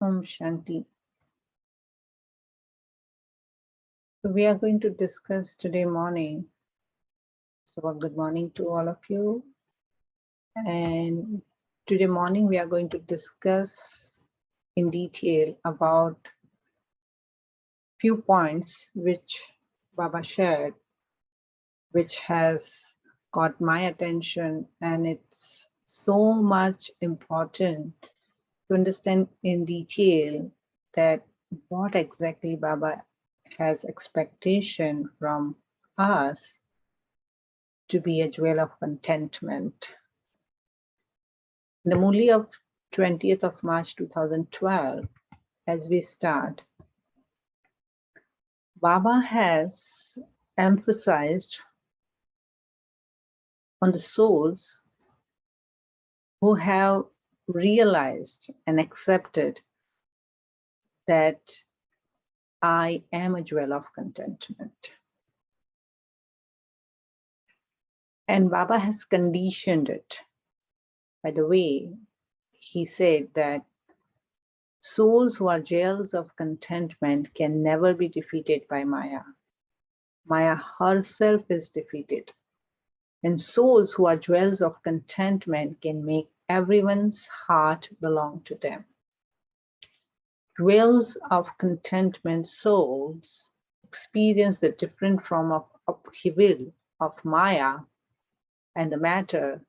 Om Shanti. So we are going to discuss today morning. So good morning to all of you. And today morning we are going to discuss in detail about few points which Baba shared, which has caught my attention, and it's so much important to understand in detail that what exactly Baba has expectation from us to be a jewel of contentment. In the Murli of 20th of March 2012, as we start, Baba has emphasized on the souls who have realized and accepted that I am a jewel of contentment. And Baba has conditioned it. By the way, he said that souls who are jewels of contentment can never be defeated by Maya. Maya herself is defeated. And souls who are jewels of contentment can make everyone's heart belong to them. Jewels of contentment souls experience the different form of upheaval of Maya and the matter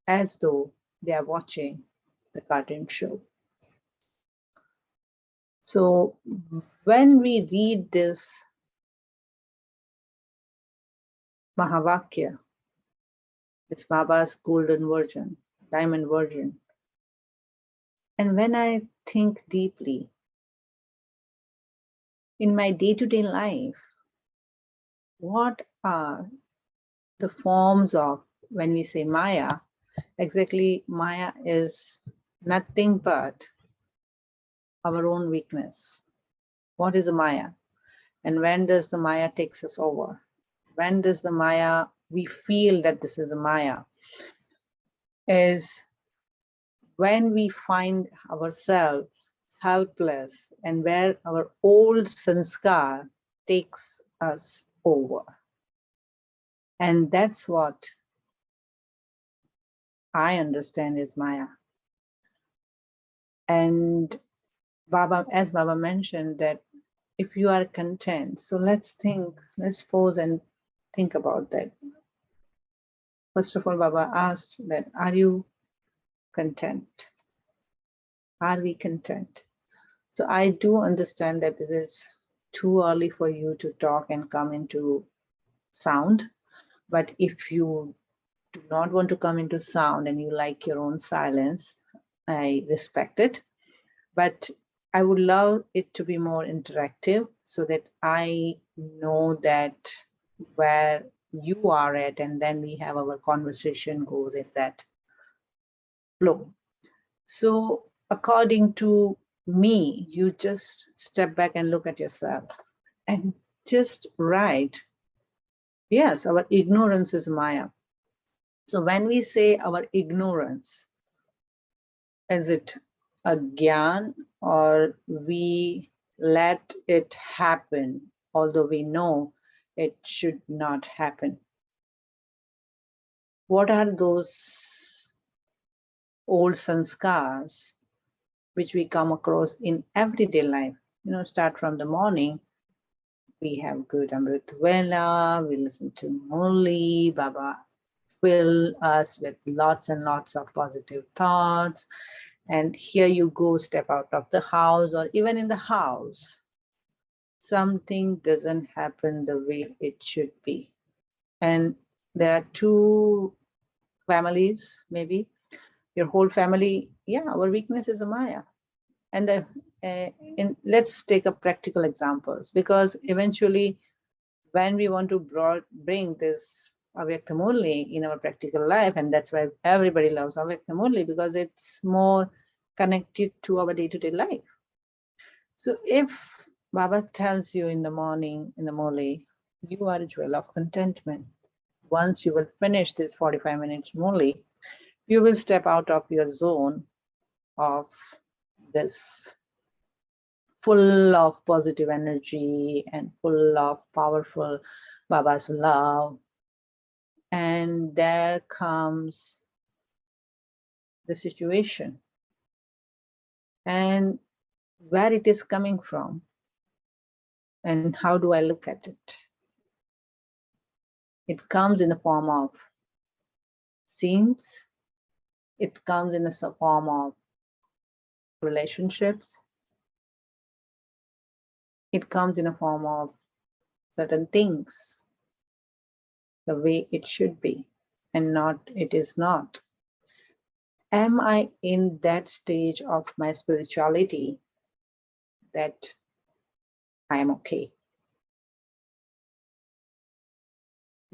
as though they are watching the cartoon show. So when we read this Mahavakya, it's Baba's golden version, diamond version, and when I think deeply in my day-to-day life, what are the forms of, when we say Maya, exactly Maya is nothing but our own weakness. What is a Maya? And when does the Maya takes us over? When does the Maya, we feel that this is a Maya? Is when we find ourselves helpless and where our old sanskar takes us over. And that's what I understand is Maya. And Baba, as Baba mentioned, that if you are content, so let's pause and think about that. First of all, Baba asked that, are you content? Are we content? So I do understand that it is too early for you to talk and come into sound. But if you do not want to come into sound and you like your own silence, I respect it. But I would love it to be more interactive so that I know that where you are at, and then we have our conversation goes in that flow. So according to me, you just step back and look at yourself and just write, yes, our ignorance is Maya. So when we say our ignorance, is it a gyan, or we let it happen, although we know it should not happen? What are those old sanskars which we come across in everyday life? You know, start from the morning. We have good Amrit Vela, we listen to Murli, Baba fill us with lots and lots of positive thoughts. And here you go, step out of the house, or even in the house, something doesn't happen the way it should be. And there are two families, maybe your whole family. Yeah, our weakness is a Maya. And let's take up practical examples, because eventually when we want to bring this Avyakt Murli in our practical life, and that's why everybody loves Avyakt Murli, because it's more connected to our day-to-day life. So if Baba tells you in the morning, in the Murli, you are a jewel of contentment. Once you will finish this 45 minutes Murli, you will step out of your zone of this full of positive energy and full of powerful Baba's love. And there comes the situation and where it is coming from and how do I look at it. It comes in the form of scenes. It comes in the form of relationships. It comes in a form of certain things, the way it should be, and not, it is not. Am I in that stage of my spirituality that I am okay?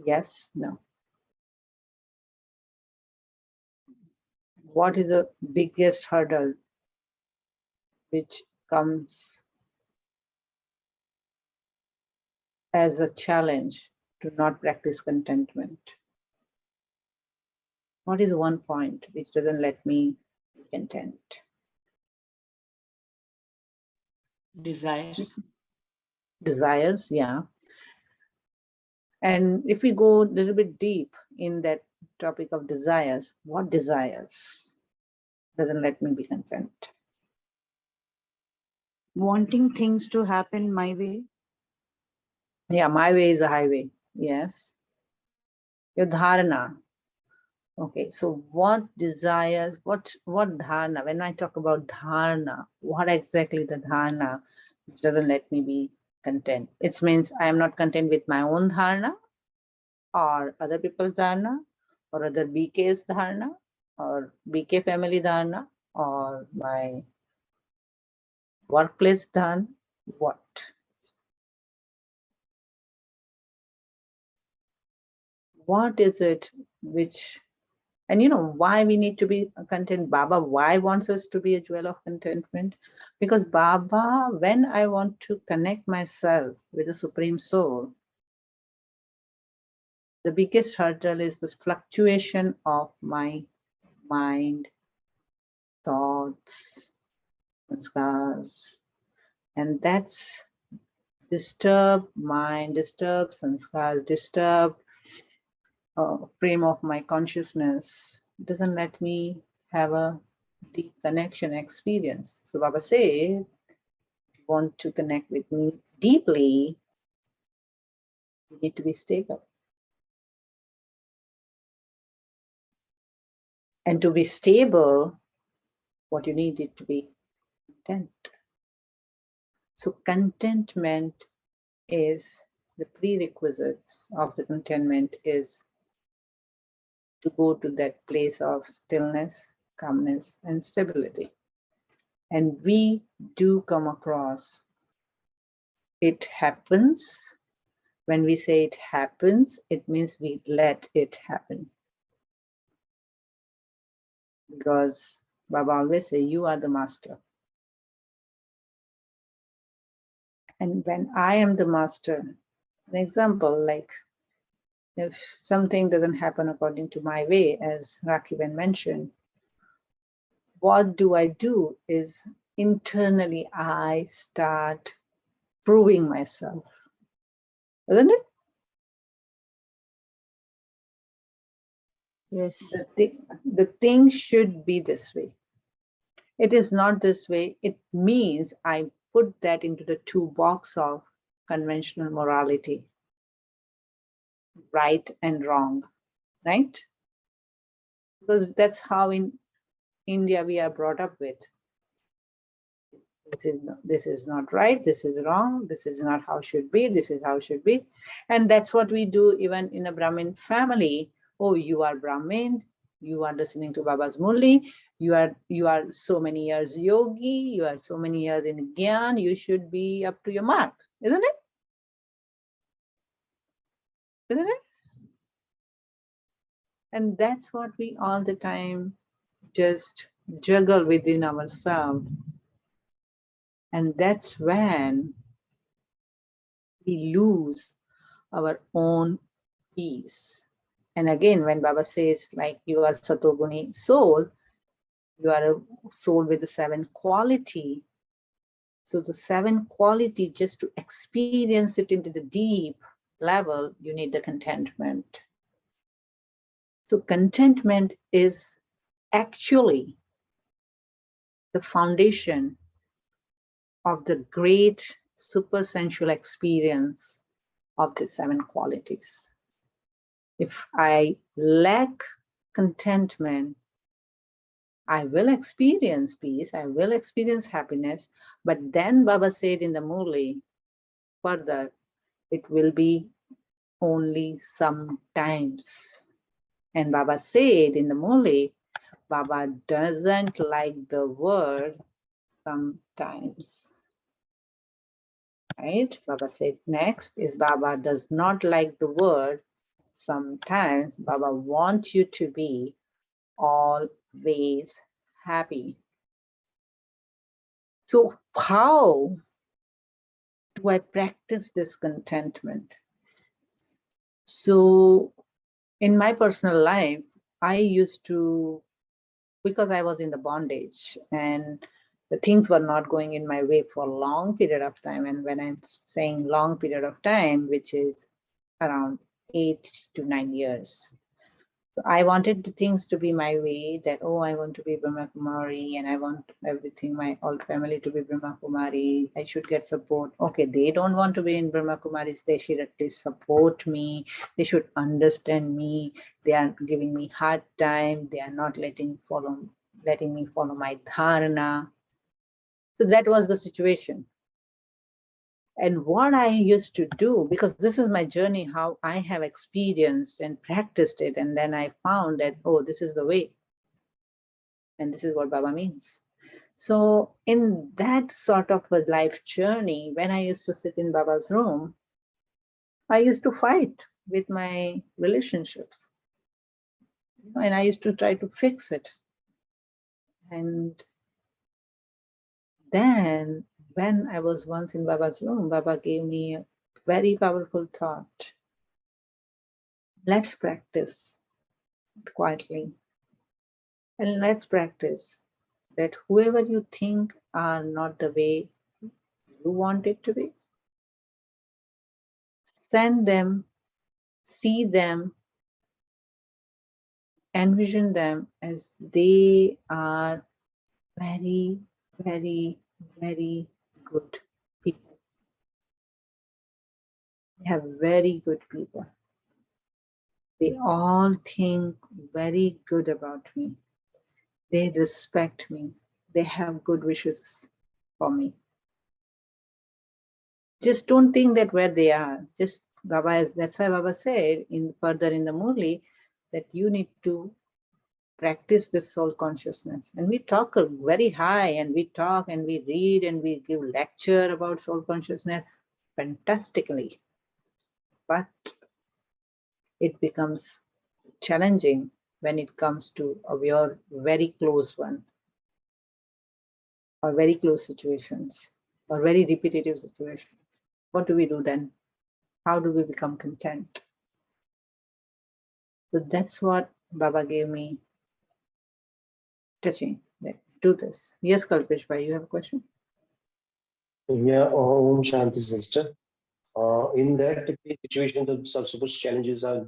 Yes, no. What is the biggest hurdle which comes as a challenge to not practice contentment? What is one point which doesn't let me be content? Desires. Desires, yeah. And if we go a little bit deep in that topic of desires, what desires doesn't let me be content? Wanting things to happen my way. Yeah, my way is a highway. Yes. Your dharana. Okay, so what desires, what dharana? When I talk about dharana, what exactly the dharana which doesn't let me be content? It means I am not content with my own dharana or other people's dharana or other BK's dharana or BK family dharana or my workplace dharana. What? What is it which, and you know why we need to be content? Baba, why wants us to be a jewel of contentment? Because Baba, when I want to connect myself with the Supreme Soul, the biggest hurdle is this fluctuation of my mind, thoughts, and scars. And that's disturbed mind, disturbed sanskars, disturbed frame of my consciousness. It doesn't let me have a deep connection experience. So Baba said, if you want to connect with me deeply, you need to be stable. And to be stable, what you need is to be content. So contentment is the prerequisite of the contentment is to go to that place of stillness, calmness, and stability. And we do come across it happens. When we say it happens, it means we let it happen. Because Baba always say, you are the master. And when I am the master, an example, like if something doesn't happen according to my way, as Rakiben mentioned, what do I do is internally I start proving myself, isn't it? Yes. The thing should be this way. It is not this way. It means I put that into the toolbox of conventional morality, right and wrong, right? Because that's how in India we are brought up with. This is not right, this is wrong, this is not how should be, this is how should be. And that's what we do even in a Brahmin family. Oh, you are Brahmin, you are listening to Baba's Murli, you are so many years yogi, you are so many years in Gyan, you should be up to your mark, isn't it? Isn't it? And that's what we all the time just juggle within ourselves. And that's when we lose our own peace. And again, when Baba says, like, you are Satoguni soul, you are a soul with the 7 quality. So the 7 quality, just to experience it into the deep level, you need the contentment. So contentment is actually the foundation of the great supersensual experience of the 7 qualities. If I lack contentment, I will experience peace, I will experience happiness, but then Baba said in the Murli, further, it will be only sometimes. And Baba said in the Murli, Baba doesn't like the word sometimes. Right? Baba said next is Baba does not like the word sometimes. Baba wants you to be always happy. So how do I practice this contentment? So in my personal life, I used to, because I was in the bondage and the things were not going in my way for a long period of time. And when I'm saying long period of time, which is around 8 to 9 years, I wanted the things to be my way, that, oh, I want to be Brahma Kumari and I want everything, my whole family to be Brahma Kumari. I should get support. Okay, they don't want to be in Brahma Kumaris. They should at least support me. They should understand me. They are giving me hard time. They are not letting me follow my dharana. So that was the situation. And what I used to do, because this is my journey, how I have experienced and practiced it, and then I found that, oh, this is the way. And this is what Baba means. So in that sort of a life journey, when I used to sit in Baba's room, I used to fight with my relationships. And I used to try to fix it. And then when I was once in Baba's room, Baba gave me a very powerful thought. Let's practice quietly. And let's practice that whoever you think are not the way you want it to be, send them, see them, envision them as they are very, very, very good people. They have very good people. They all think very good about me. They respect me. They have good wishes for me. Just don't think that where they are. Just Baba, that's why Baba said further in the Murli that you need to practice this soul consciousness. And we talk very high, and we talk and we read and we give lecture about soul consciousness fantastically. But it becomes challenging when it comes to your very close one, or very close situations, or very repetitive situations. What do we do then? How do we become content? So that's what Baba gave me teaching. Do this. Yes, Kalpesh Bhai, you have a question? Yeah, Om Shanti sister. In that case situation, the suppose challenges are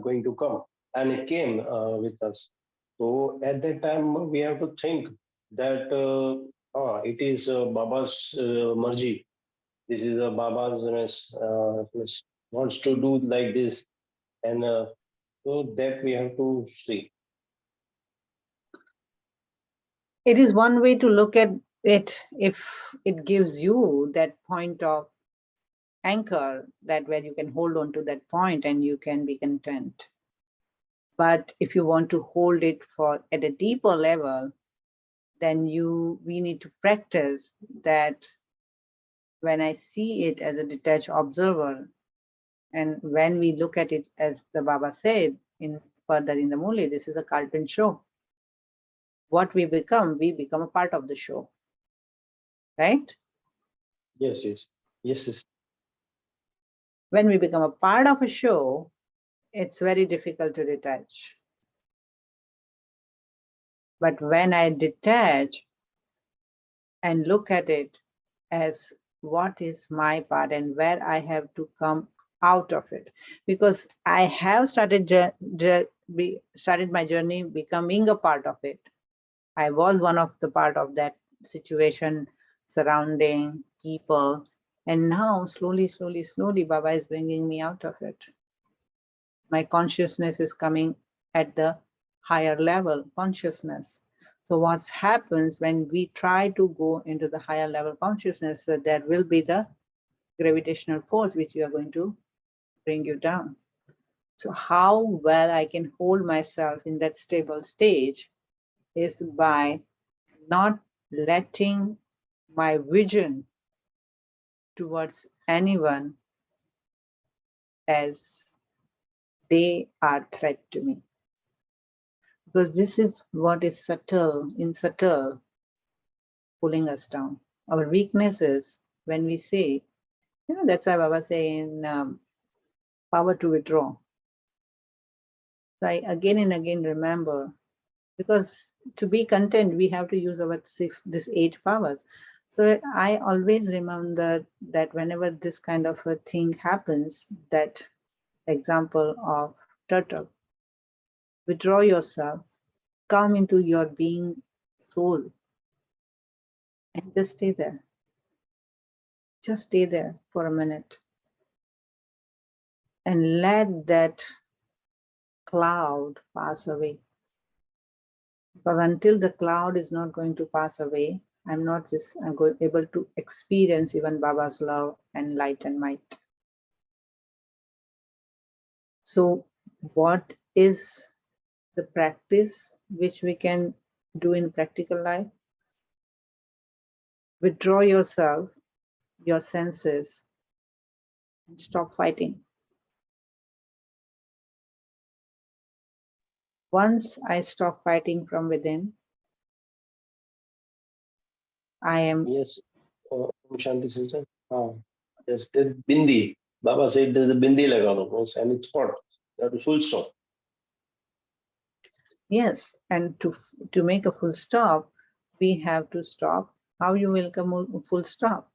going to come, and it came with us. So at that time, we have to think that it is Baba's marji. This is Baba's wants to do like this, and so that we have to see. It is one way to look at it, if it gives you that point of anchor, that where you can hold on to that point and you can be content. But if you want to hold it for at a deeper level, then we need to practice that when I see it as a detached observer, and when we look at it, as the Baba said further in the Murli, this is a cartoon show. What we become a part of the show, right? Yes, yes, yes, sister. When we become a part of a show, it's very difficult to detach. But when I detach and look at it as what is my part and where I have to come out of it. Because I have started my journey becoming a part of it. I was one of the part of that situation, surrounding people. And now slowly, Baba is bringing me out of it. My consciousness is coming at the higher level consciousness. So what happens when we try to go into the higher level consciousness, that there will be the gravitational force which you are going to bring you down. So how well I can hold myself in that stable stage is by not letting my vision towards anyone as they are threat to me. Because this is what is subtle, pulling us down. Our weakness is when we say, that's why Baba saying power to withdraw. So I again and again remember, because to be content, we have to use our this 8 powers. So I always remember that whenever this kind of a thing happens, that example of turtle, withdraw yourself, come into your being soul, and just stay there. Just stay there for a minute and let that cloud pass away. Because until the cloud is not going to pass away, I'm able to experience even Baba's love and light and might. So what is the practice which we can do in practical life? Withdraw yourself, your senses, and stop fighting. Once I stop fighting from within, I am. Yes, Shanti sister. Yes, the bindi. Baba said there's a bindi lagano, means any thought. That is full stop. Yes, and to make a full stop, we have to stop. How you will come a full stop?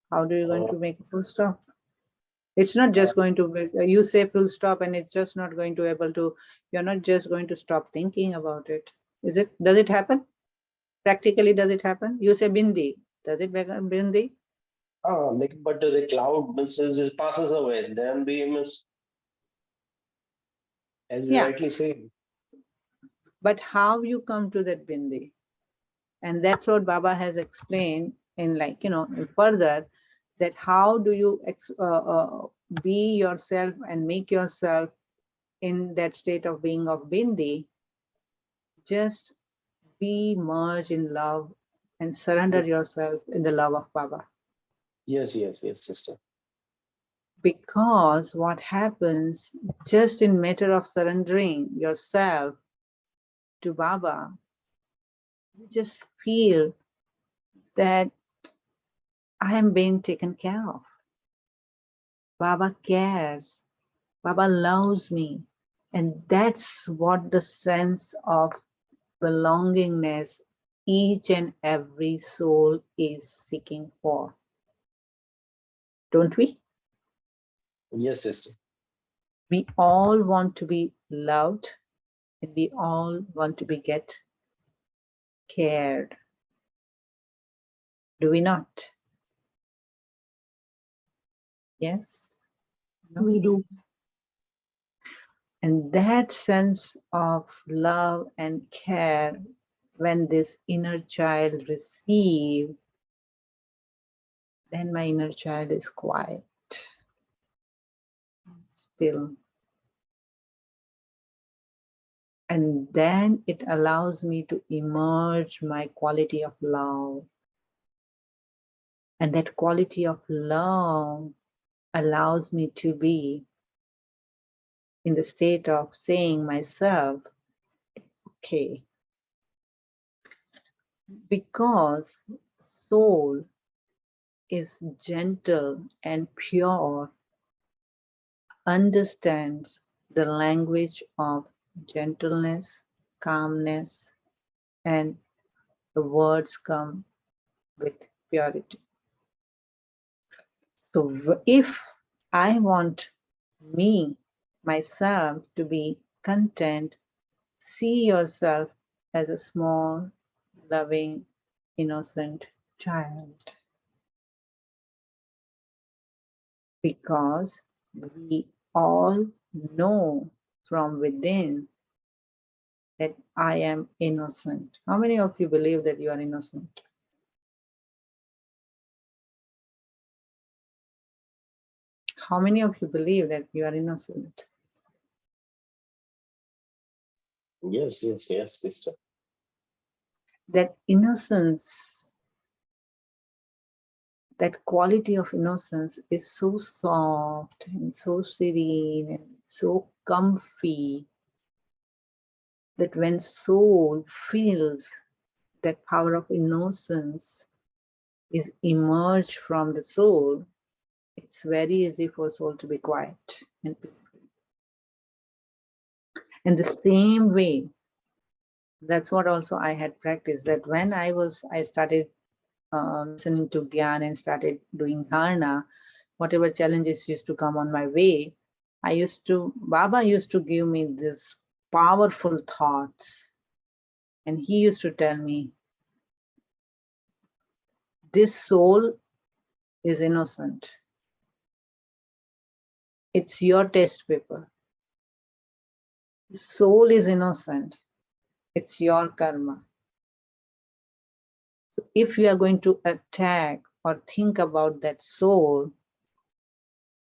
How do you going to make a full stop? It's not just going to be, you say full stop and it's just not going to able to, you're not just going to stop thinking about it. Is it, does it happen? Practically, does it happen? You say bindi. Does it become bindi? But the cloud it passes away. Then we must, as you Yeah. rightly say. But how you come to that bindi? And that's what Baba has explained in further, that how do you be yourself and make yourself in that state of being of bindi. Just be merged in love and surrender yourself in the love of Baba. Yes, sister. Because what happens just in matter of surrendering yourself to Baba, you just feel that I am being taken care of. Baba cares. Baba loves me. And that's what the sense of belongingness each and every soul is seeking for. Don't we? Yes, sister. We all want to be loved and we all want to get cared. Do we not? Yes? No? We do. And that sense of love and care, when this inner child receives, then my inner child is quiet, still. And then it allows me to emerge my quality of love. And that quality of love allows me to be in the state of saying myself, okay. Because soul is gentle and pure, understands the language of gentleness, calmness, and the words come with purity. So if I want myself to be content, see yourself as a small, loving, innocent child. Because we all know from within that I am innocent. How many of you believe that you are innocent? How many of you believe that you are innocent? Yes, sister. That innocence, that quality of innocence is so soft and so serene and so comfy that when soul feels that power of innocence is emerged from the soul, it's very easy for soul to be quiet and peaceful. In the same way, that's what also I had practiced, that when I started listening to Gyan and started doing dharana, whatever challenges used to come on my way, Baba used to give me these powerful thoughts. And he used to tell me, this soul is innocent. It's your test paper. The soul is innocent. It's your karma. So if you are going to attack or think about that soul,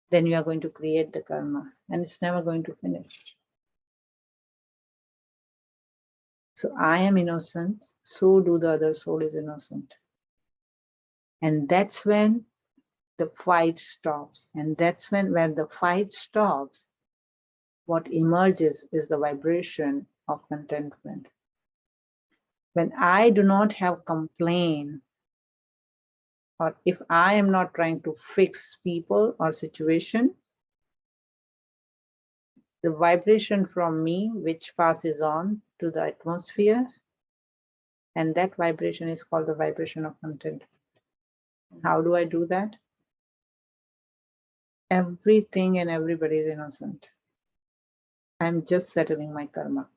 then you are going to create the karma and it's never going to finish. So I am innocent, so do the other soul is innocent. And that's when the fight stops. And that's when the fight stops, what emerges is the vibration of contentment. When I do not have complaint, or if I am not trying to fix people or situation, the vibration from me which passes on to the atmosphere, and that vibration is called the vibration of contentment. How do I do that? Everything and everybody is innocent. I'm just settling my karma.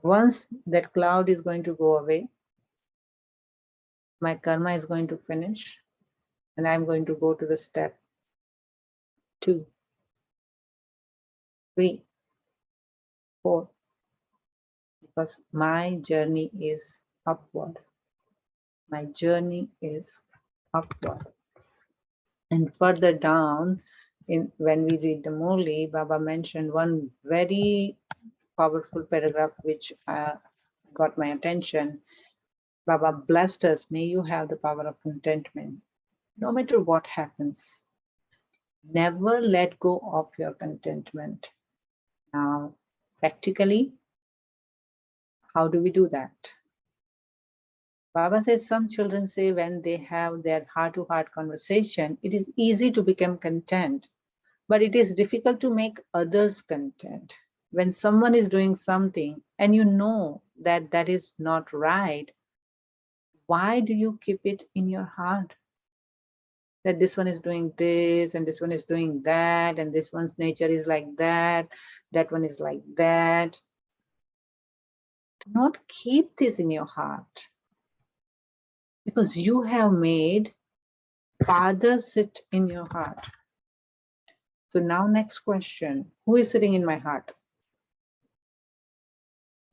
Once that cloud is going to go away, my karma is going to finish, and I'm going to go to the step 2, 3, 4, because my journey is upward. My journey is upward. And further down, when we read the Murli, Baba mentioned one very powerful paragraph which got my attention. Baba blessed us, may you have the power of contentment. No matter what happens, never let go of your contentment. Now, practically, how do we do that? Baba says some children say when they have their heart-to-heart conversation, it is easy to become content, but it is difficult to make others content. When someone is doing something and you know that that is not right, why do you keep it in your heart? That this one is doing this and this one is doing that and this one's nature is like that, that one is like that. Do not keep this in your heart, because you have made Father sit in your heart. So now next question, who is sitting in my heart?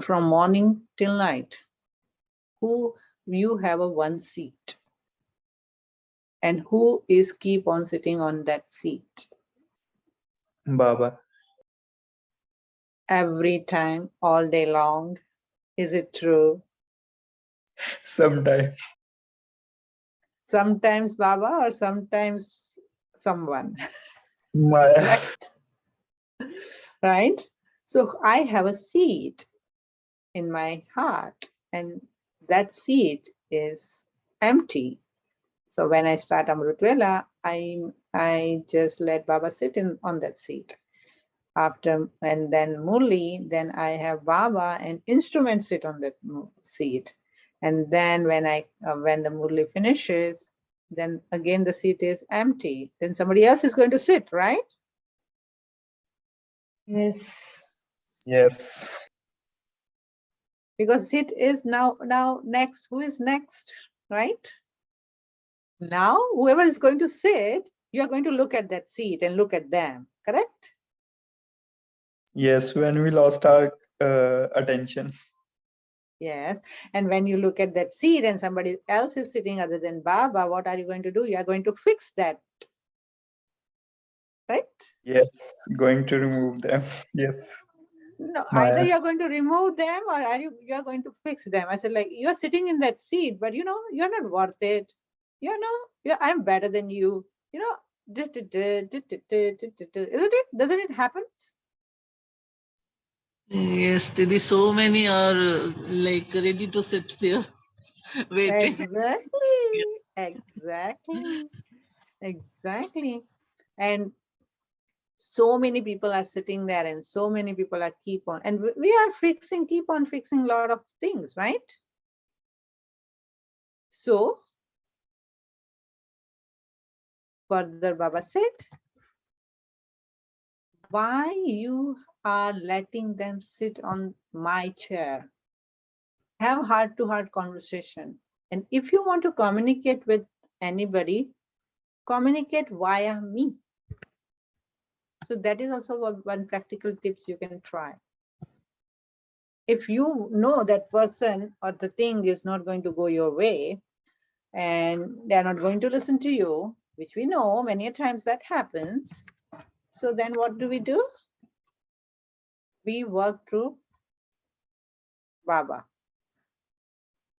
From morning till night, who you have a one seat? And who is keep on sitting on that seat? Baba. Every time, all day long. Is it true? Sometimes. Sometimes Baba or sometimes someone. Maya. Right? Right? So I have a seat in my heart and that seat is empty. So when I start Amrit Vela, I just let Baba sit on that seat. After, and then Murli, then I have Baba and instruments sit on that seat. And then when the Murli finishes, then again the seat is empty. Then somebody else is going to sit, right? Yes. Yes. Because seat is now next. Who is next, right? Now, whoever is going to sit, you are going to look at that seat and look at them, correct? Yes, when we lost our attention. Yes. And when you look at that seat and somebody else is sitting other than Baba, what are you going to do? You are going to fix that, right? Yes, going to remove them. Yes. No, either Maya. you are going to remove them or you are going to fix them. I said, like, you are sitting in that seat, but you're not worth it. I'm better than you. Isn't it? Doesn't it happen? Yes, Didi, so many are like ready to sit there, waiting. Exactly. And so many people are sitting there and so many people are keep on fixing a lot of things, right? So further Baba said, why you are letting them sit on my chair? Have heart-to-heart conversation. And if you want to communicate with anybody, communicate via me. So that is also one practical tips you can try. If you know that person or the thing is not going to go your way and they're not going to listen to you, which we know many times that happens. So then what do? We work through Baba.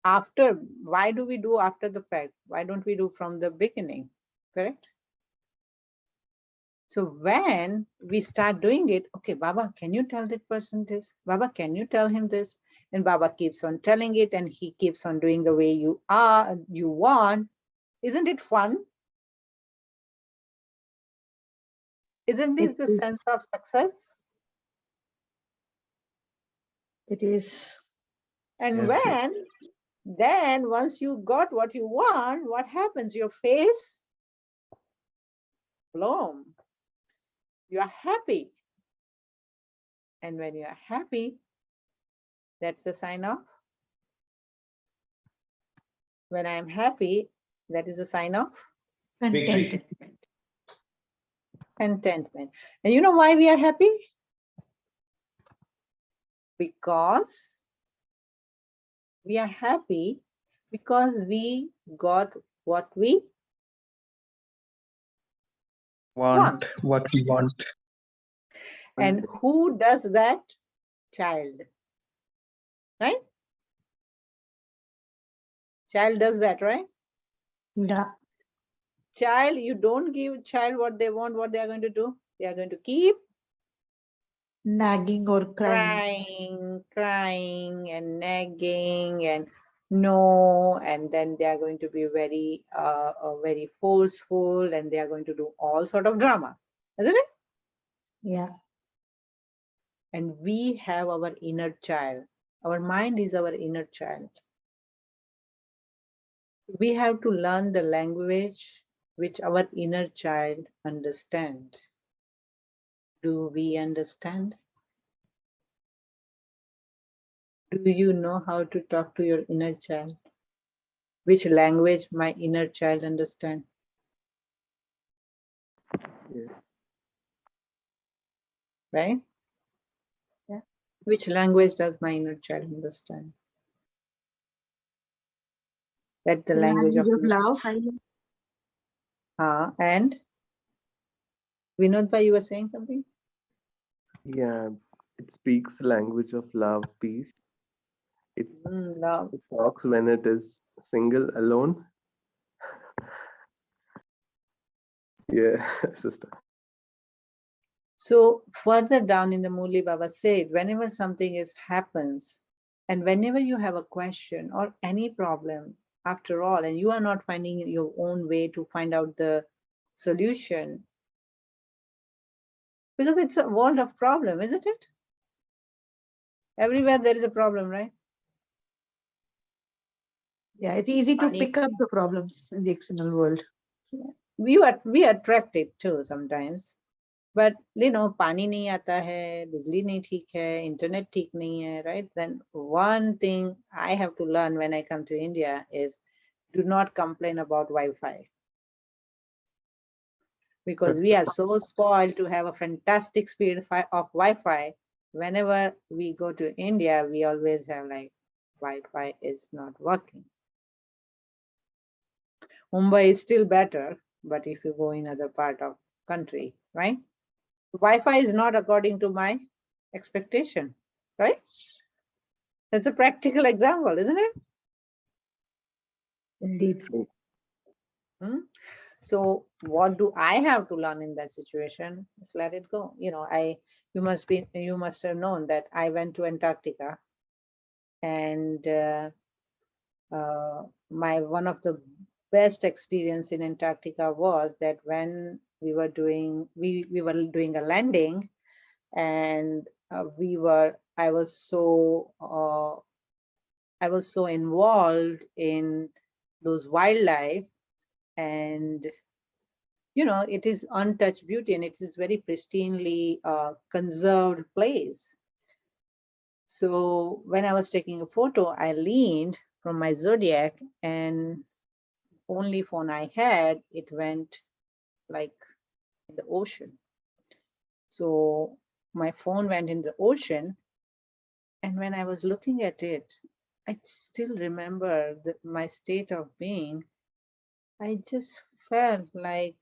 Why do we do after the fact? Why don't we do from the beginning? Correct? So when we start doing it, okay, Baba, can you tell that person this? Baba, can you tell him this? And Baba keeps on telling it and he keeps on doing the way you want. Isn't it fun? Isn't it the sense of success? It is. And Yes, yes. then once you got what you want, what happens? Your face, bloom. You are happy. And when you are happy, that's the sign of, when I am happy, that is a sign of Victory. contentment. And you know why we are happy? Because we are happy because we got what we Want what we want. And who does that? Child, right? Child does that, right? Yeah. Child, you don't give child what they want, what they are going to do? They are going to keep Nagging or crying. crying and nagging and no, and then they are going to be very very forceful and they are going to do all sort of drama, isn't it? Yeah. And we have our inner child. Our mind is our inner child. We have to learn the language which our inner child understands. Do we understand? Do you know how to talk to your inner child? Which language my inner child understands? Yes. Right? Yeah. Which language does my inner child understand? That's the language of love. and Vinod bhai, you were saying something? Yeah, it speaks language of love, peace. It, Love. it talks when it is single, alone. Yeah, sister. So further down in the Murli Baba said, whenever something happens, and whenever you have a question or any problem, after all, and you are not finding your own way to find out the solution, because it's a world of problem, isn't it? Everywhere there is a problem, right? Yeah, it's easy to Pani- pick up the problems in the external world. we attract it too sometimes. But पानी नहीं आता है, बिजली नहीं ठीक है, internet ठीक नहीं है, right? Then one thing I have to learn when I come to India is do not complain about Wi-Fi. Because we are so spoiled to have a fantastic speed of Wi-Fi. Whenever we go to India, we always have like Wi-Fi is not working. Mumbai is still better, but if you go in other part of country, right? Wi-Fi is not according to my expectation, right? That's a practical example, isn't it? Indeed. So what do I have to learn in that situation? Just let it go. You must have known that I went to Antarctica, and one of the best experience in Antarctica was that when we were doing a landing, and I was so involved in those wildlife, and it is untouched beauty, and it is very pristinely conserved place. So when I was taking a photo, I leaned from my Zodiac, and only phone I had, it went like in the ocean. So my phone went in the ocean, and when I was looking at it, I still remember my state of being. I just felt like,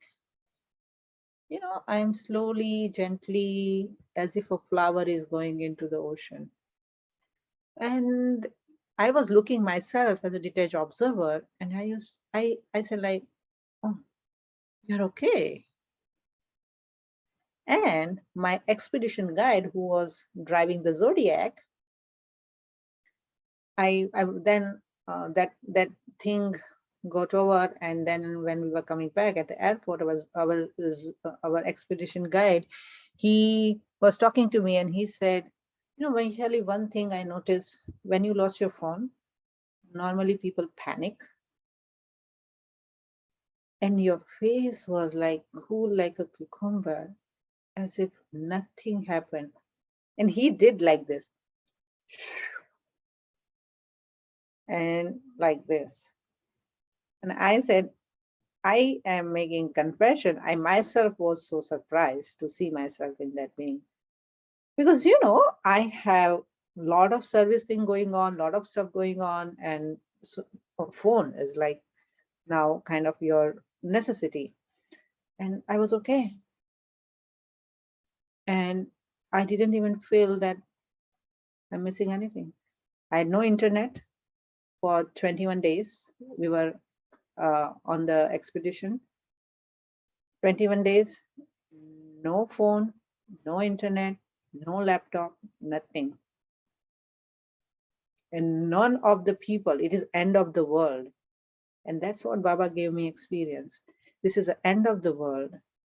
I'm slowly, gently, as if a flower is going into the ocean. And I was looking myself as a detached observer, and I said like, oh, you're okay. And my expedition guide, who was driving the Zodiac, I then that thing got over, and then when we were coming back at the airport, our expedition guide, he was talking to me, and he said, Vaishali, one thing I noticed, when you lost your phone, normally people panic, and your face was like cool like a cucumber, as if nothing happened. And he did like this, and like this. And I said, I am making confession. I myself was so surprised to see myself in that being. Because, I have a lot of service thing going on, lot of stuff going on. And so phone is like now kind of your necessity. And I was okay. And I didn't even feel that I'm missing anything. I had no internet for 21 days. We were on the expedition. 21 days, no phone, no internet, no laptop, nothing. And none of the people, it is end of the world. And that's what Baba gave me experience. This is the end of the world.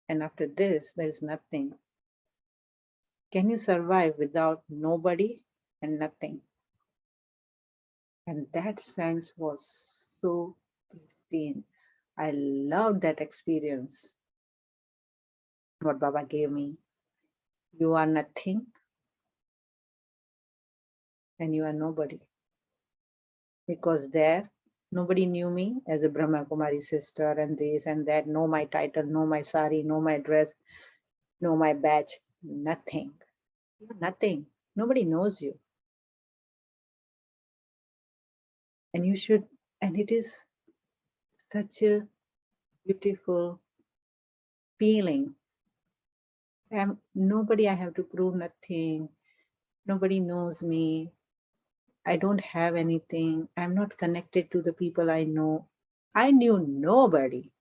And after this, there is nothing. Can you survive without nobody and nothing? And that sense was so pristine. I loved that experience, what Baba gave me. You are nothing and you are nobody. Because there, nobody knew me as a Brahma Kumaris sister and this and that, know my title, know my sari, know my dress, know my badge, nothing. Nothing. Nobody knows you. And you should, and it is such a beautiful feeling. Nobody I have to prove, nothing. Nobody knows me. I don't have anything. I'm not connected to the people I know. I knew nobody.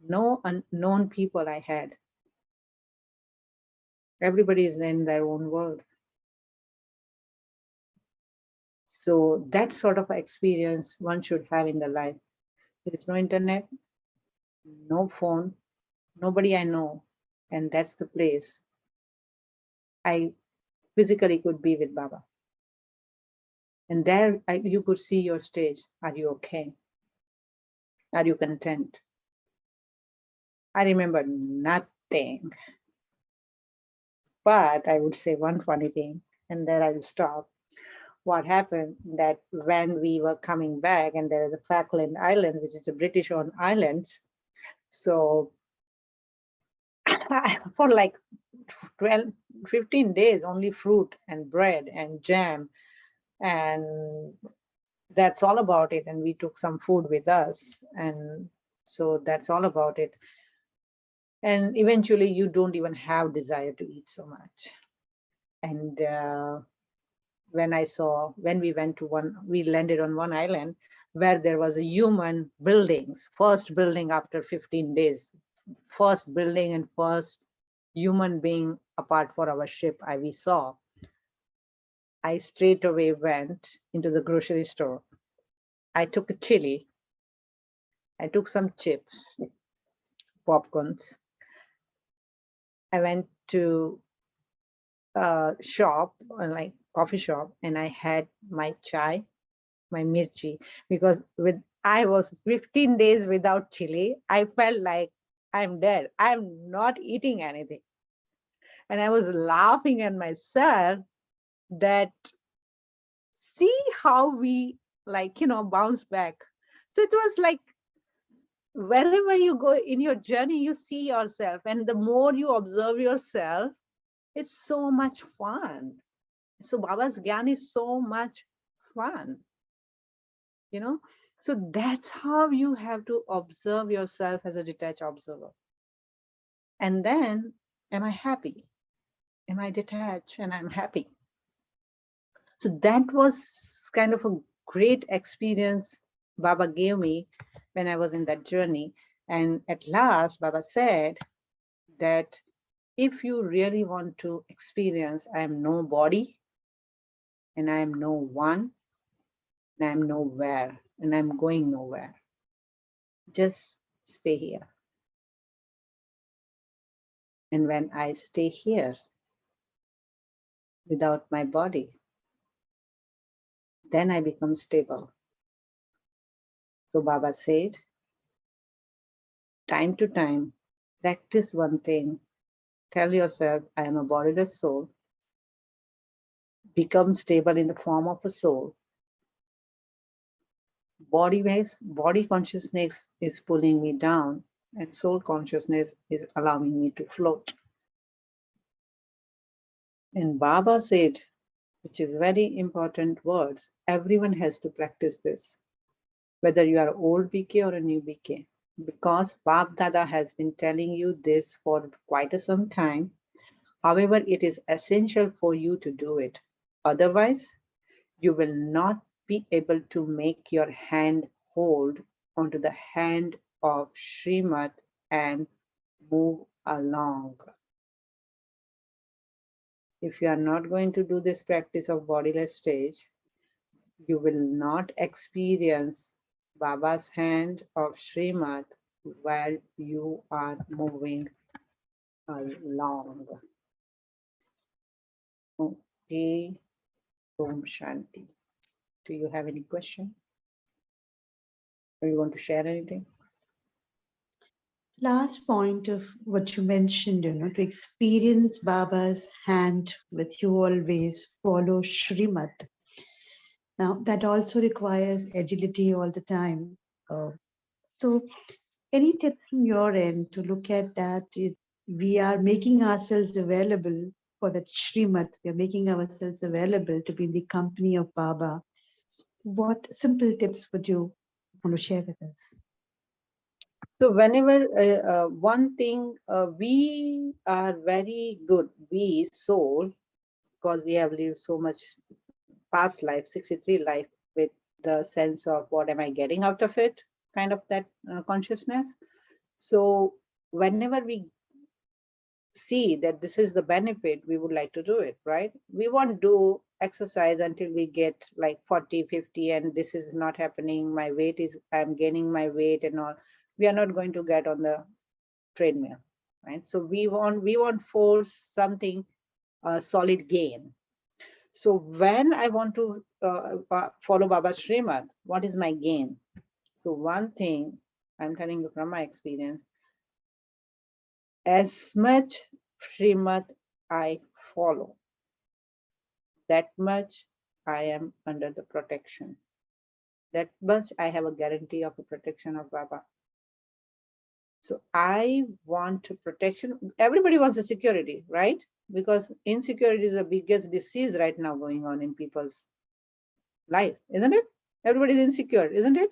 No unknown people I had. Everybody is in their own world. So that sort of experience one should have in their life. There is no internet, no phone, nobody I know. And that's the place I physically could be with Baba. And there you could see your stage. Are you okay? Are you content? I remember nothing. But I would say one funny thing, and then I will stop. What happened that when we were coming back, and there is a Falkland Island, which is a British-owned island, so for like 12, 15 days, only fruit and bread and jam, and that's all about it. And we took some food with us, and so that's all about it. And eventually you don't even have desire to eat so much. And when we went to we landed on one island where there was a human buildings, first building after 15 days, first building and first human being apart for our ship we saw. I straight away went into the grocery store. I took a chili. I took some chips, popcorns. I went to a shop, like coffee shop, and I had my chai, my mirchi, because I was 15 days without chili. I felt like I'm dead. I'm not eating anything. And I was laughing at myself that see how we bounce back. So it was like wherever you go in your journey, you see yourself, and the more you observe yourself, it's so much fun. So Baba's Gyan is so much fun, so that's how you have to observe yourself as a detached observer. And then, am I happy? Am I detached and I'm happy? So that was kind of a great experience Baba gave me when I was in that journey. And at last, Baba said that if you really want to experience, I am no body, and I am no one, and I'm nowhere, and I'm going nowhere. Just stay here. And when I stay here without my body, then I become stable. So Baba said, time to time, practice one thing. Tell yourself, I am a bodiless soul. Become stable in the form of a soul. Body consciousness is pulling me down, and soul consciousness is allowing me to float. And Baba said, which is very important words, everyone has to practice this, whether you are old BK or a new BK, because Bab Dada has been telling you this for quite some time. However, it is essential for you to do it. Otherwise, you will not be able to make your hand hold onto the hand of Srimad and move along. If you are not going to do this practice of bodiless stage, you will not experience Baba's hand of Srimad while you are moving along. Okay, Om Shanti. Do you have any question? Or you want to share anything? Last point of what you mentioned, to experience Baba's hand with you always, follow Srimad. Now, that also requires agility all the time. So, any tips from your end to look at that? We are making ourselves available for the Srimad. We are making ourselves available to be in the company of Baba. What simple tips would you want to share with us? So whenever one thing, we are very good, we soul, because we have lived so much past life, 63 life, with the sense of what am I getting out of it, kind of that consciousness. So whenever we see that this is the benefit, we would like to do it, right? We won't do exercise until we get like 40, 50, and this is not happening. My weight is, I'm gaining my weight and all. We are not going to get on the treadmill, right? So we want force something, solid gain. So when I want to follow Baba's Srimad, what is my gain? So one thing I'm telling you from my experience, as much Srimad I follow, that much I am under the protection. That much I have a guarantee of the protection of Baba. So I want protection. Everybody wants a security, right? Because insecurity is the biggest disease right now going on in people's life, isn't it? Everybody's insecure, isn't it?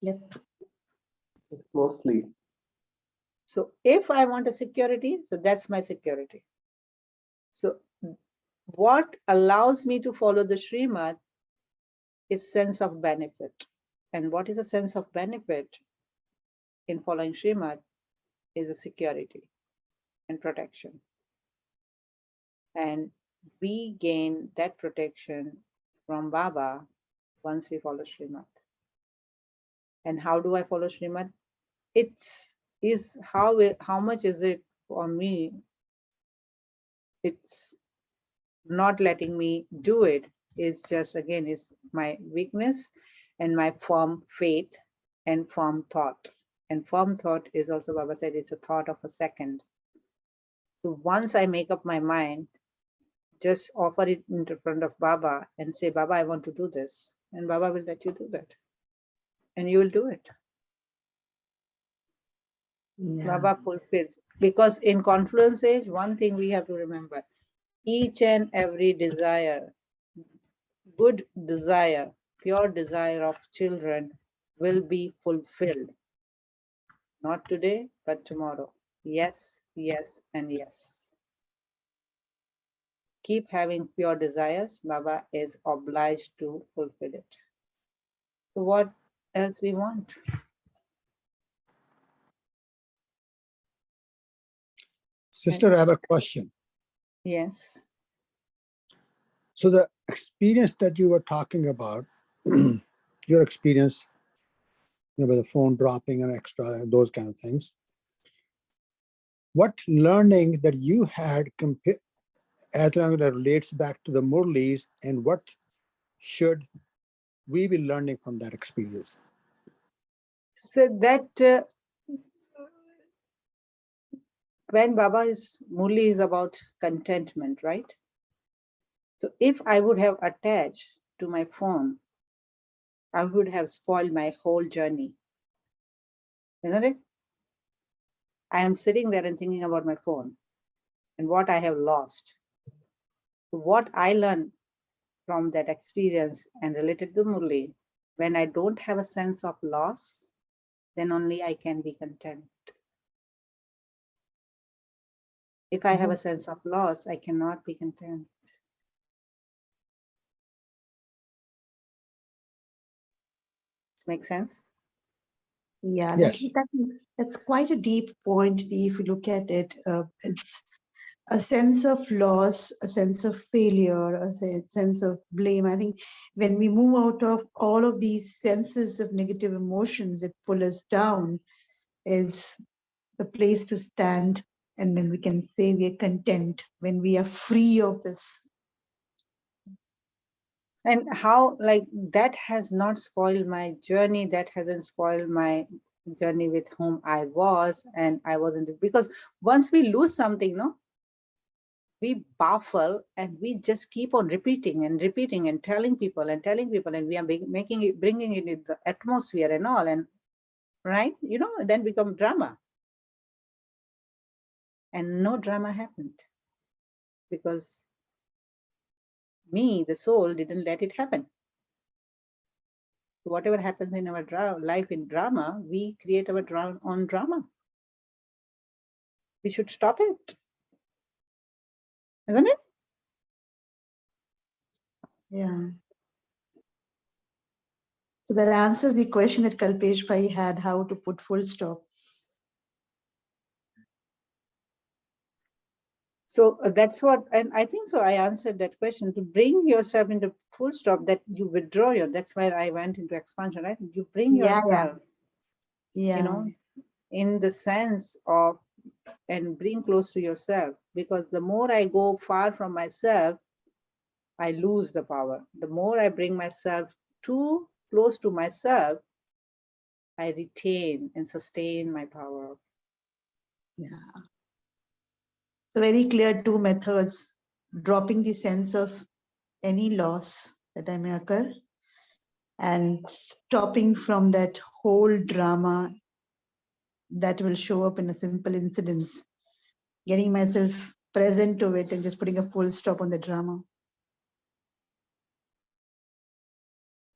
Yep. Mostly. So if I want a security, so that's my security. So what allows me to follow the Srimad is sense of benefit. And what is a sense of benefit in following Srimad is a security and protection. And we gain that protection from Baba once we follow Srimad. And how do I follow Srimad? How much is it for me? It's not letting me do it is just, again, is my weakness and my firm faith and firm thought. And firm thought is also, Baba said, it's a thought of a second. So once I make up my mind, just offer it in front of Baba and say, Baba, I want to do this. And Baba will let you do that. And you will do it. Yeah. Baba fulfills. Because in confluence age, one thing we have to remember, each and every desire, good desire, pure desire of children will be fulfilled. Not today, but tomorrow. Yes, yes, and yes. Keep having pure desires. Baba is obliged to fulfill it. So what else we want? Sister, I have a question. Yes. So the experience that you were talking about, your experience, with the phone dropping and extra, those kind of things. What learning that you had as long as that relates back to the Murlis, and what should we be learning from that experience? So that when Murli is about contentment, right? So if I would have attached to my phone, I would have spoiled my whole journey, isn't it? I am sitting there and thinking about my phone and what I have lost. So what I learned from that experience and related to Murli, when I don't have a sense of loss, then only I can be content. If I have a sense of loss, I cannot be content. Make sense? Yeah, Yes. that's quite a deep point. If you look at it, it's a sense of loss, a sense of failure, a sense of blame. I think when we move out of all of these senses of negative emotions that pull us down, is the place to stand, and then we can say we are content when we are free of this. And how, like, that has not spoiled my journey, that hasn't spoiled my journey with whom I was, and I wasn't, because once we lose something, no, we baffle and we just keep on repeating and repeating and telling people, and we are making it, bringing it in the atmosphere and all, and right, then become drama. And no drama happened because me, the soul, didn't let it happen. Whatever happens in our life in drama, we create our own drama. We should stop it, isn't it? Yeah. So that answers the question that Kalpesh Bhai had, how to put full stop. So that's what, and I think so I answered that question, to bring yourself into full stop, that you withdraw that's why I went into expansion, right? You bring yourself, in the sense of, and bring close to yourself, because the more I go far from myself, I lose the power. The more I bring myself too close to myself, I retain and sustain my power. Yeah. So very clear two methods: dropping the sense of any loss that I may occur, and stopping from that whole drama that will show up in a simple incidents, getting myself present to it and just putting a full stop on the drama.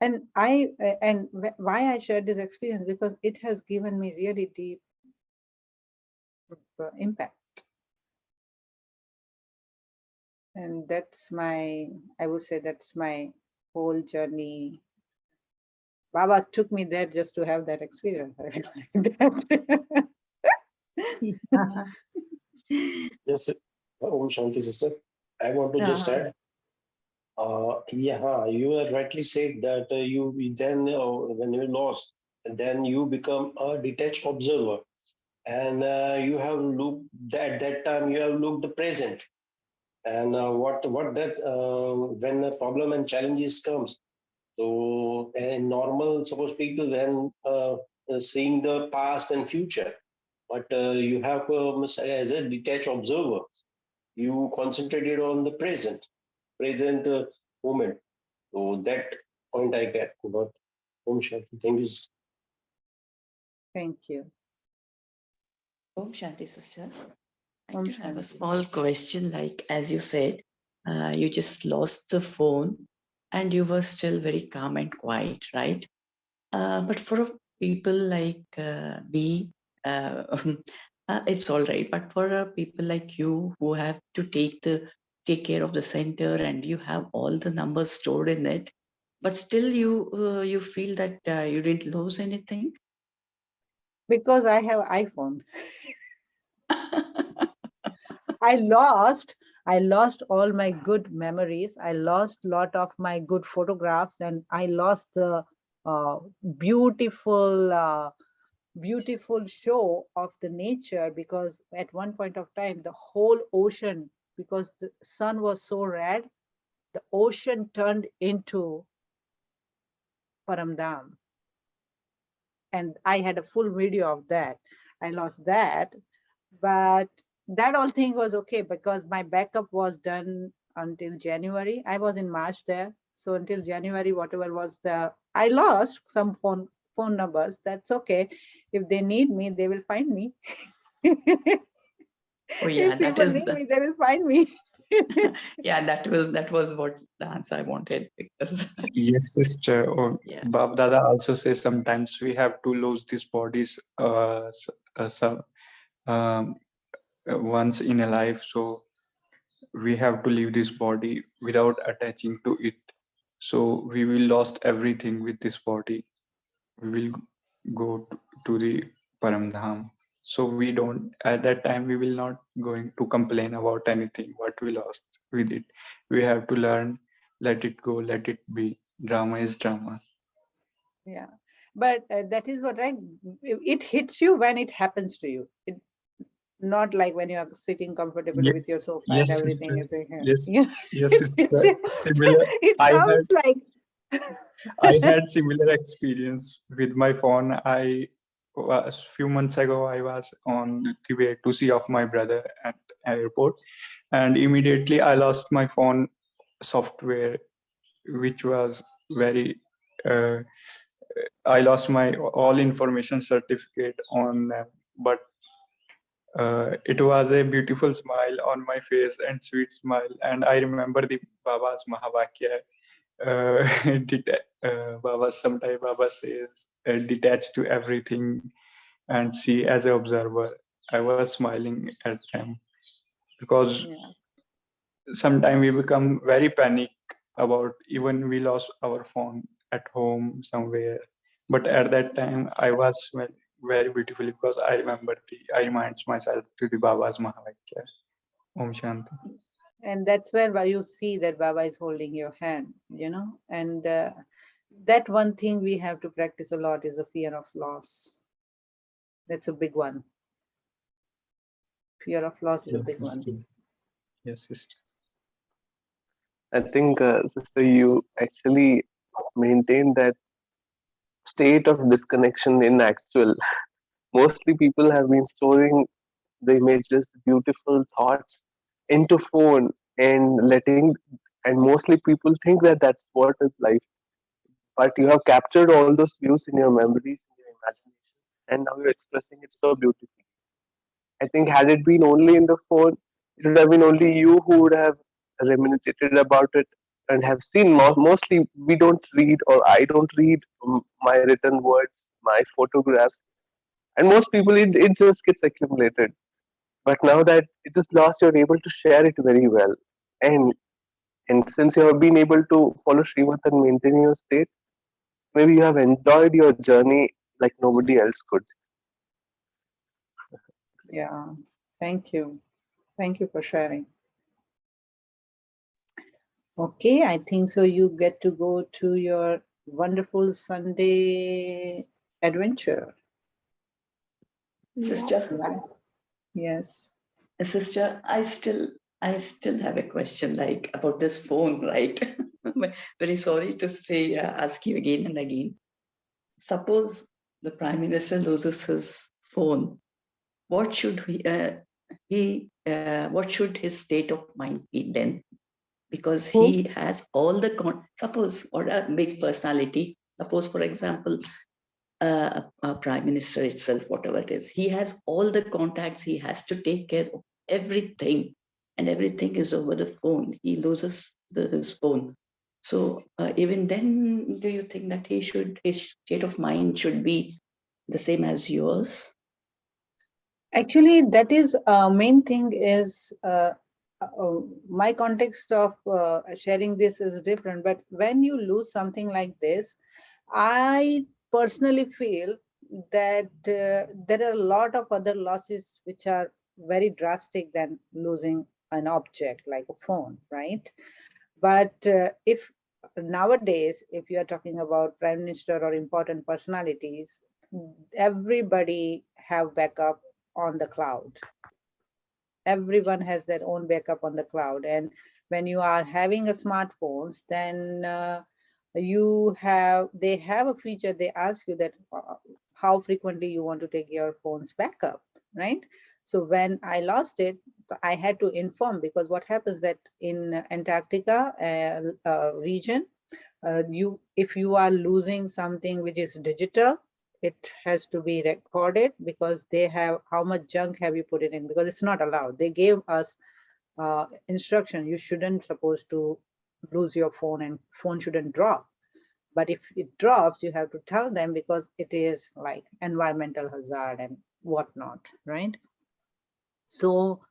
And why I shared this experience, because it has given me really deep impact. And that's my, I would say that's my whole journey. Baba took me there just to have that experience. Yes, Om Shanti sister. I want to just add. Yeah, you have rightly said that you then when you lost, then you become a detached observer, and you have looked at that time you have looked the present, and what that when the problem and challenges comes. So in normal, suppose people when seeing the past and future, but you have as a detached observer, you concentrated on the present moment. So that point I get about Om Shanti. Thank you. Thank you. Om Shanti, sister. I Om do have a Shanti. small question. Like, as you said, you just lost the phone and you were still very calm and quiet, right? But for people like me, it's all right. But for people like you who have to take care of the center and you have all the numbers stored in it, but still you feel that you didn't lose anything. Because I have iPhone. I lost all my good memories. I lost a lot of my good photographs, and I lost the beautiful beautiful show of the nature, because at one point of time the whole ocean, because the sun was so red, the ocean turned into Paramdam, and I had a full video of that. I lost that, but that all thing was okay because my backup was done until January. I was in March there, so until January, whatever was the, I lost some phone numbers. That's okay. If they need me, they will find me. Oh yeah, If that people is need the, me, they will find me. yeah, that was what the answer I wanted, because Yes, sister. Or yeah. Bab Dada also says sometimes we have to lose these bodies um, once in a life. So we have to leave this body without attaching to it. So we will lost everything with this body. We will go to the Paramdham. So we don't, at that time, we will not going to complain about anything, what we lost with it. We have to learn, let it go, let it be. Drama is drama. Yeah, but that is what, right? It hits you when it happens to you. Not like when you are sitting comfortably with your sofa and Yes, everything sister. is like, Yes, yeah. yes, sister. Similar. It I comes like had similar experience with my phone. I was few months ago. I was on the way to see off my brother at airport, and immediately I lost my phone software, which was very. I lost my all information certificate on them, but it was a beautiful smile on my face and sweet smile, and I remember the Baba's Mahavakya. Baba, sometimes Baba says, detach to everything and see as an observer. I was smiling at them because yeah. sometimes we become very panic about even we lost our phone at home somewhere. But at that time, I was very beautiful because I remind myself to the Baba's Mahavakya. Om Shanti. And that's where you see that Baba is holding your hand, and that one thing we have to practice a lot is the fear of loss. That's a big one. Fear of loss is a Yes, big one. sister. Yes, sister. I think, sister, you actually maintained that state of disconnection in actual. Mostly people have been storing the images, the beautiful thoughts into phone and and mostly people think that that's what is life. But you have captured all those views in your memories, in your imagination, and now you're expressing it so beautifully. I think had it been only in the phone, it would have been only you who would have ruminated about it and have seen. Mostly, we don't read, or I don't read my written words, my photographs, and most people it just gets accumulated. But now that it is lost, you're able to share it very well, and since you have been able to follow Srimad and maintain your state, maybe you have enjoyed your journey like nobody else could. Yeah, thank you. Thank you for sharing. Okay, I think so. You get to go to your wonderful Sunday adventure. Sister, Right? Yes. sister, I still have a question like about this phone, right? Very sorry to stay ask you again and again. Suppose the Prime Minister loses his phone, what should what should his state of mind be then? Because Who? he has all the suppose, or a big personality, suppose for example a prime minister itself, whatever it is, he has all the contacts, he has to take care of everything, and everything is over the phone. He loses his phone. So even then, do you think that his state of mind should be the same as yours? Actually, that is main thing is my context of sharing this is different. But when you lose something like this, I personally feel that there are a lot of other losses which are very drastic than losing an object like a phone, right? But if nowadays, if you are talking about prime minister or important personalities, everybody have backup on the cloud. Everyone has their own backup on the cloud. And when you are having a smartphones, then they have a feature, they ask you that how frequently you want to take your phone's backup, right? So when I lost it, I had to inform, because what happens that in Antarctica region, if you are losing something which is digital, it has to be recorded, because they have how much junk have you put it in, because it's not allowed. They gave us instruction, you shouldn't supposed to lose your phone, and phone shouldn't drop. But if it drops, you have to tell them, because it is like environmental hazard and whatnot, right? So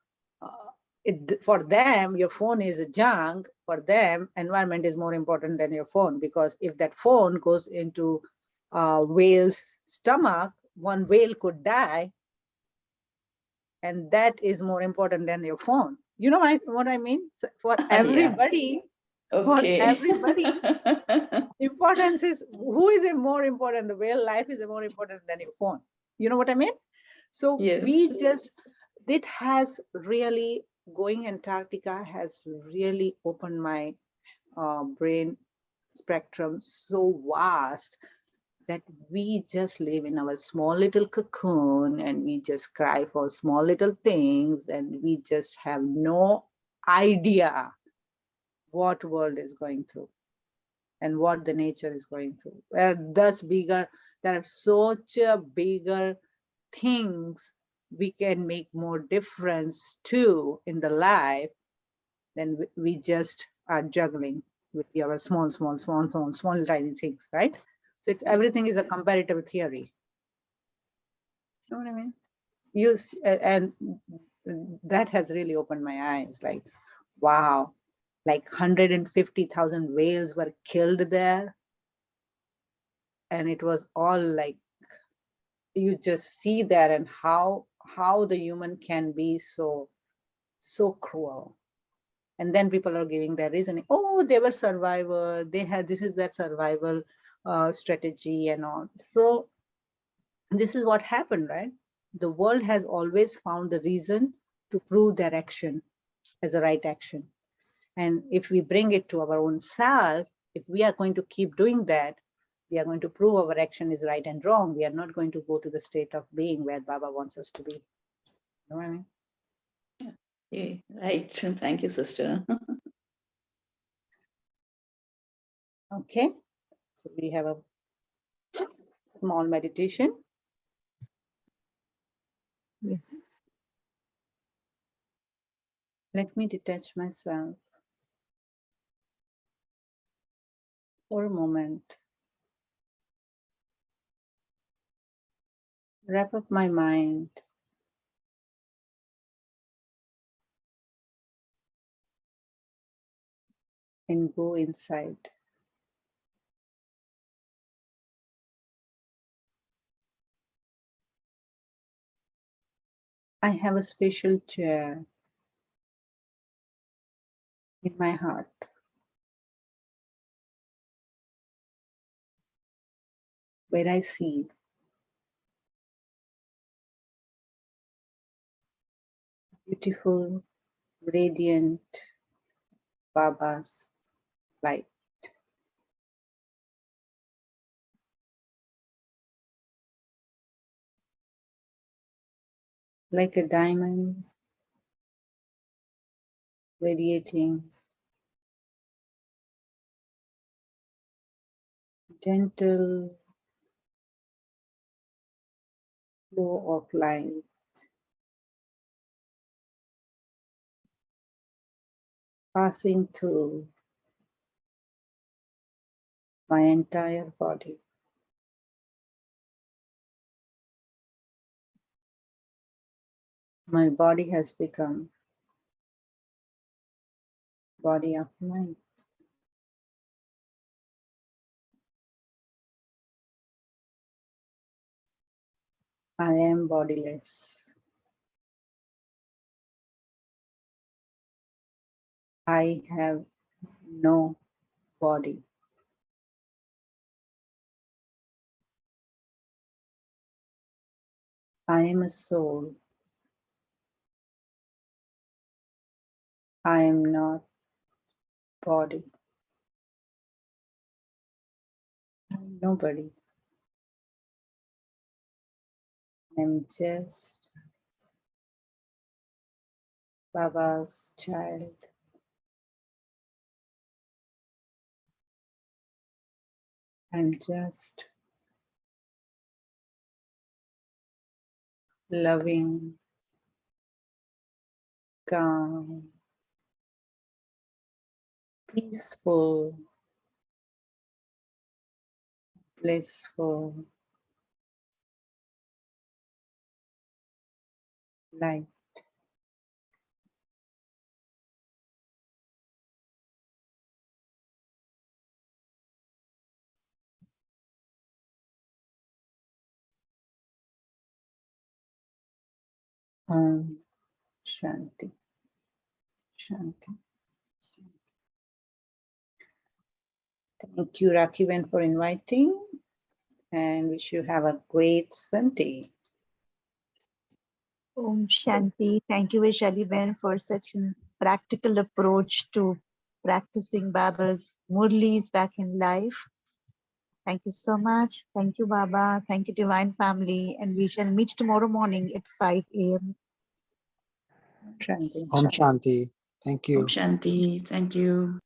for them, your phone is a junk. For them, environment is more important than your phone, because if that phone goes into whale's stomach, one whale could die, and that is more important than your phone. You know what I mean? So for everybody, Okay. for everybody, importance is, who is more important? The whale life is more important than your phone. You know what I mean? So Yes. we just, it has really, going Antarctica has really opened my brain spectrum so vast, that we just live in our small little cocoon, and we just cry for small little things, and we just have no idea what world is going through and what the nature is going through. There are such a bigger things we can make more difference to in the life than we just are juggling with our small tiny things, right? So everything is a comparative theory. You know what I mean? And that has really opened my eyes. Like, wow, like 150,000 whales were killed there, and it was all like, you just see that, and how the human can be so cruel. And then people are giving their reasoning, oh, they were survivor, they had, this is their survival strategy and all. So this is what happened, right? The world has always found the reason to prove their action as a right action. And if we bring it to our own self, if we are going to keep doing that, we are going to prove our action is right and wrong. We are not going to go to the state of being where Baba wants us to be. You know what I mean? Yeah, right. Thank you, sister. Okay. So we have a small meditation. Yes. Let me detach myself for a moment. Wrap up my mind. And go inside. I have a special chair in my heart. Where I see beautiful, radiant Baba's light. Like a diamond radiating gentle flow of light, passing through my entire body. My body has become body of light. I am bodiless. I have no body. I am a soul. I am not body. I am nobody. I am just Baba's child. I'm just loving, calm, peaceful, blissful light. Shanti, Shanti. Thank you, Rakiben, for inviting, and wish you have a great Sunday. Om Shanti. Thank you, Vaishali Ben, for such a practical approach to practicing Baba's Murlis back in life. Thank you so much. Thank you, Baba. Thank you, Divine Family. And we shall meet tomorrow morning at 5 a.m. Shanti. Om Shanti. Thank you. Om Shanti. Thank you.